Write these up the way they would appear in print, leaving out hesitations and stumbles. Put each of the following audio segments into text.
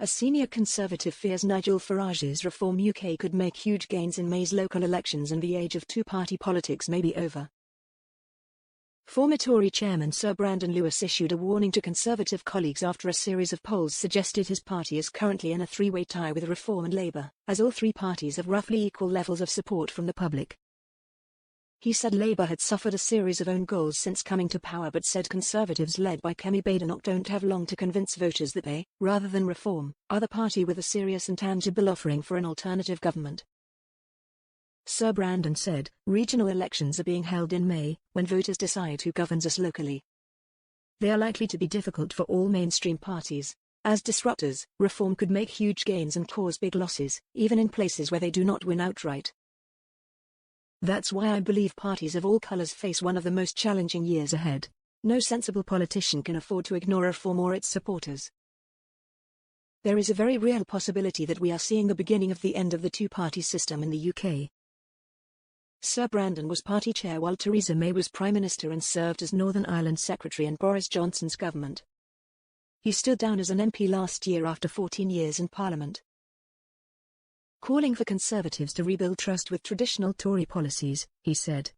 A senior Conservative fears Nigel Farage's Reform UK could make huge gains in May's local elections and the age of two-party politics may be over. Former Tory chairman Sir Brandon Lews issued a warning to Conservative colleagues after a series of polls suggested his party is currently in a three-way tie with Reform and Labour, as all three parties have roughly equal levels of support from the public. He said Labour had suffered a series of own goals since coming to power, but said Conservatives led by Kemi Badenoch don't have long to convince voters that they, rather than Reform, are the party with a serious and tangible offering for an alternative government. Sir Brandon said, regional elections are being held in May, when voters decide who governs us locally. They are likely to be difficult for all mainstream parties. As disruptors, Reform could make huge gains and cause big losses, even in places where they do not win outright. That's why I believe parties of all colours face one of the most challenging years ahead. No sensible politician can afford to ignore Reform or its supporters. There is a very real possibility that we are seeing the beginning of the end of the two-party system in the UK. Sir Brandon was party chair while Theresa May was Prime Minister and served as Northern Ireland Secretary in Boris Johnson's government. He stood down as an MP last year after 14 years in Parliament. Calling for Conservatives to rebuild trust with traditional Tory policies, he said.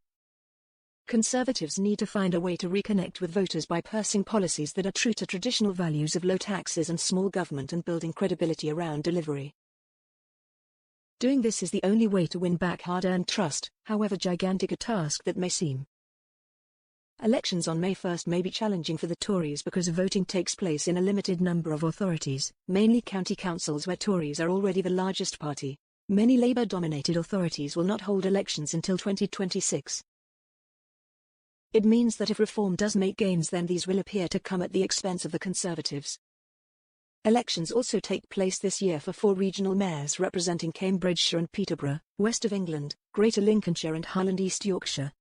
Conservatives need to find a way to reconnect with voters by pursuing policies that are true to traditional values of low taxes and small government and building credibility around delivery. Doing this is the only way to win back hard-earned trust, however gigantic a task that may seem. Elections on May 1 may be challenging for the Tories because voting takes place in a limited number of authorities, mainly county councils where Tories are already the largest party. Many Labour-dominated authorities will not hold elections until 2026. It means that if Reform does make gains, then these will appear to come at the expense of the Conservatives. Elections also take place this year for 4 regional mayors representing Cambridgeshire and Peterborough, West of England, Greater Lincolnshire and Hull and East Yorkshire.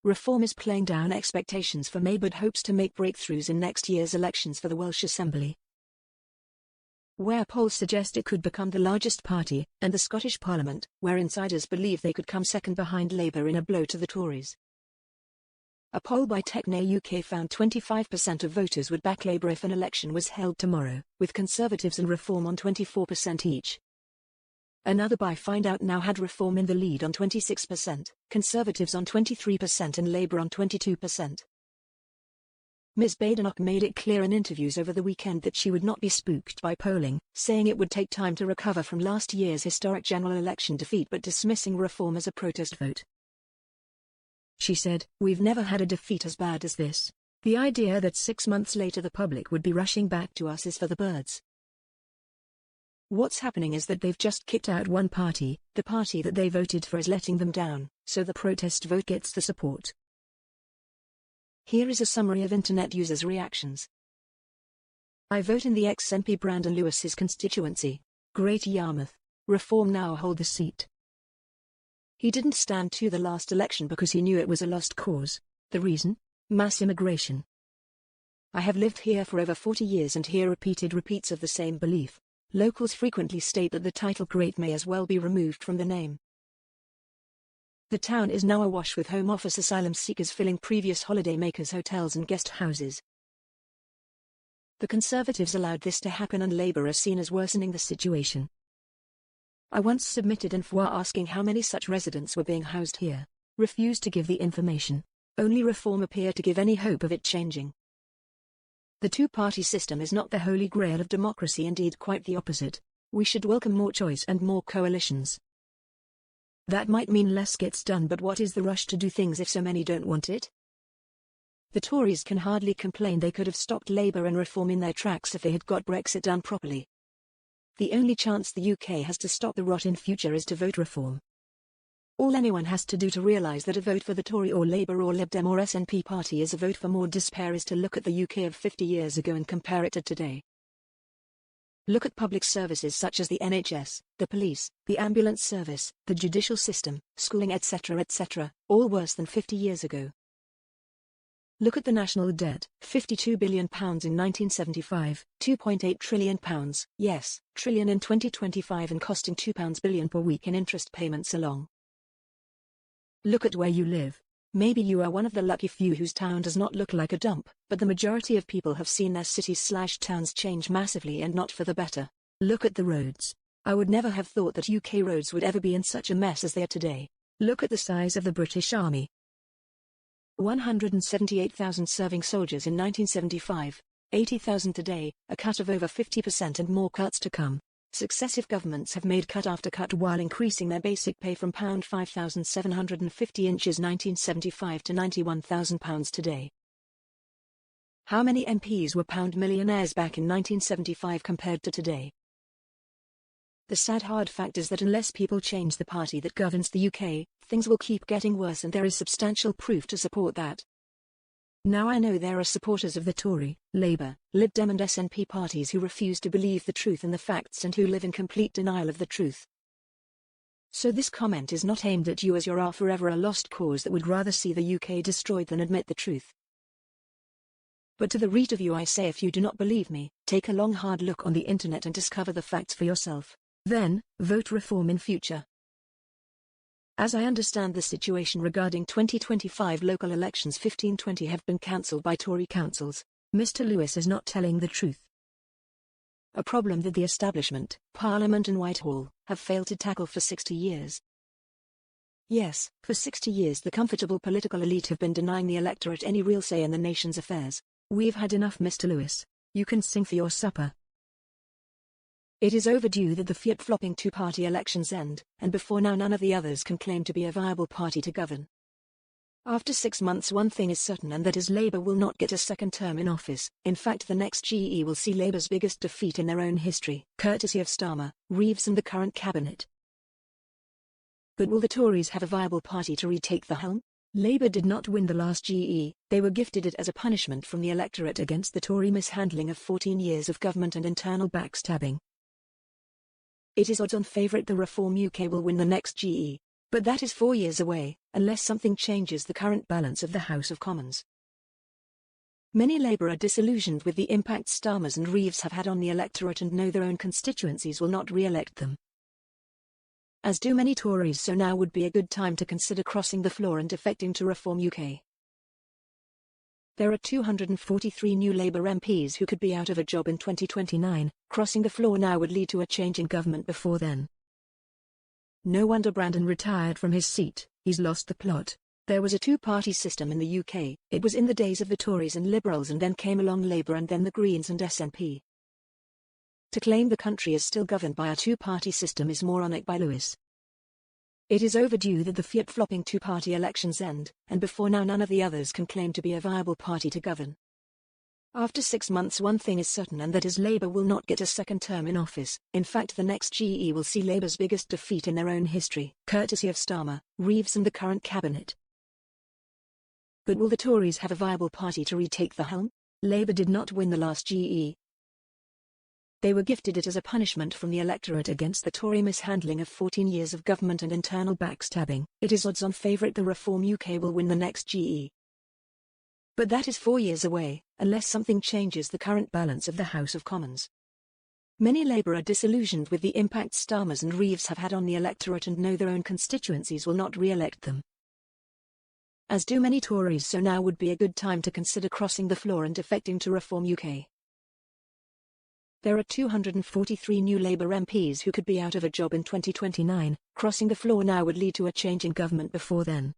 Reform is playing down expectations for May but hopes to make breakthroughs in next year's elections for the Welsh Assembly, where polls suggest it could become the largest party, and the Scottish Parliament, where insiders believe they could come second behind Labour in a blow to the Tories. A poll by Techne UK found 25% of voters would back Labour if an election was held tomorrow, with Conservatives and Reform on 24% each. Another by Find Out Now had Reform in the lead on 26%, Conservatives on 23% and Labour on 22%. Ms. Badenoch made it clear in interviews over the weekend that she would not be spooked by polling, saying it would take time to recover from last year's historic general election defeat but dismissing Reform as a protest vote. She said, "We've never had a defeat as bad as this. The idea that 6 months later the public would be rushing back to us is for the birds. What's happening is that they've just kicked out one party, the party that they voted for is letting them down, so the protest vote gets the support." Here is a summary of internet users' reactions. I vote in the ex-MP Brandon Lews' constituency, Greater Yarmouth. Reform now hold the seat. He didn't stand to the last election because he knew it was a lost cause. The reason? Mass immigration. I have lived here for over 40 years and hear repeated repeats of the same belief. Locals frequently state that the title Great may as well be removed from the name. The town is now awash with Home Office asylum seekers filling previous holidaymakers' hotels and guest houses. The Conservatives allowed this to happen and Labour are seen as worsening the situation. I once submitted an FOIA asking how many such residents were being housed here. Refused to give the information. Only Reform appear to give any hope of it changing. The two-party system is not the holy grail of democracy, indeed quite the opposite. We should welcome more choice and more coalitions. That might mean less gets done, but what is the rush to do things if so many don't want it? The Tories can hardly complain. They could have stopped Labour and Reform in their tracks if they had got Brexit done properly. The only chance the UK has to stop the rot in future is to vote Reform. All anyone has to do to realise that a vote for the Tory or Labour or Lib Dem or SNP party is a vote for more despair is to look at the UK of 50 years ago and compare it to today. Look at public services such as the NHS, the police, the ambulance service, the judicial system, schooling etc., all worse than 50 years ago. Look at the national debt, £52 billion in 1975, £2.8 trillion, yes, trillion in 2025 and costing £2 billion per week in interest payments along. Look at where you live. Maybe you are one of the lucky few whose town does not look like a dump, but the majority of people have seen their cities/towns change massively and not for the better. Look at the roads. I would never have thought that UK roads would ever be in such a mess as they are today. Look at the size of the British Army. 178,000 serving soldiers in 1975, 80,000 today, a cut of over 50% and more cuts to come. Successive governments have made cut after cut while increasing their basic pay from £5,750 1975 to £91,000 today. How many MPs were pound millionaires back in 1975 compared to today? The sad hard fact is that unless people change the party that governs the UK, things will keep getting worse, and there is substantial proof to support that. Now I know there are supporters of the Tory, Labour, Lib Dem and SNP parties who refuse to believe the truth and the facts and who live in complete denial of the truth. So this comment is not aimed at you, as you are forever a lost cause that would rather see the UK destroyed than admit the truth. But to the rest of you I say, if you do not believe me, take a long hard look on the internet and discover the facts for yourself. Then, vote reform in future. As I understand the situation regarding 2025 local elections 1520 have been cancelled by Tory councils, Mr. Lewis is not telling the truth. A problem that the establishment, Parliament and Whitehall, have failed to tackle for 60 years. Yes, for 60 years the comfortable political elite have been denying the electorate any real say in the nation's affairs. We've had enough, Mr. Lewis. You can sing for your supper. It is overdue that the flip-flopping two-party elections end, and before now none of the others can claim to be a viable party to govern. After 6 months one thing is certain, and that is Labour will not get a second term in office. In fact, the next GE will see Labour's biggest defeat in their own history, courtesy of Starmer, Reeves and the current cabinet. But will the Tories have a viable party to retake the helm? Labour did not win the last GE, they were gifted it as a punishment from the electorate against the Tory mishandling of 14 years of government and internal backstabbing. It is odds-on favourite the Reform UK will win the next GE, but that is 4 years away, unless something changes the current balance of the House of Commons. Many Labour are disillusioned with the impact Starmers and Reeves have had on the electorate and know their own constituencies will not re-elect them. As do many Tories, so now would be a good time to consider crossing the floor and defecting to Reform UK. There are 243 new Labour MPs who could be out of a job in 2029, crossing the floor now would lead to a change in government before then. No wonder Brandon retired from his seat, he's lost the plot. There was a two-party system in the UK, it was in the days of the Tories and Liberals, and then came along Labour and then the Greens and SNP. To claim the country is still governed by a two-party system is moronic by Lewis. It is overdue that the flip-flopping two-party elections end, and before now none of the others can claim to be a viable party to govern. After 6 months one thing is certain, and that is Labour will not get a second term in office. In fact, the next GE will see Labour's biggest defeat in their own history, courtesy of Starmer, Reeves and the current cabinet. But will the Tories have a viable party to retake the helm? Labour did not win the last GE. They were gifted it as a punishment from the electorate against the Tory mishandling of 14 years of government and internal backstabbing. It is odds-on favourite the Reform UK will win the next GE. But that is 4 years away, unless something changes the current balance of the House of Commons. Many Labour are disillusioned with the impact Starmers and Reeves have had on the electorate and know their own constituencies will not re-elect them. As do many Tories, so now would be a good time to consider crossing the floor and defecting to Reform UK. There are 243 new Labour MPs who could be out of a job in 2029, crossing the floor now would lead to a change in government before then.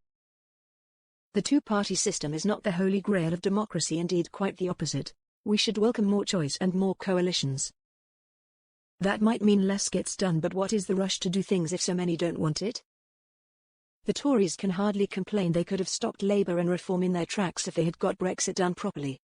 The two-party system is not the holy grail of democracy, indeed quite the opposite. We should welcome more choice and more coalitions. That might mean less gets done, but what is the rush to do things if so many don't want it? The Tories can hardly complain, they could have stopped Labour and Reform in their tracks if they had got Brexit done properly.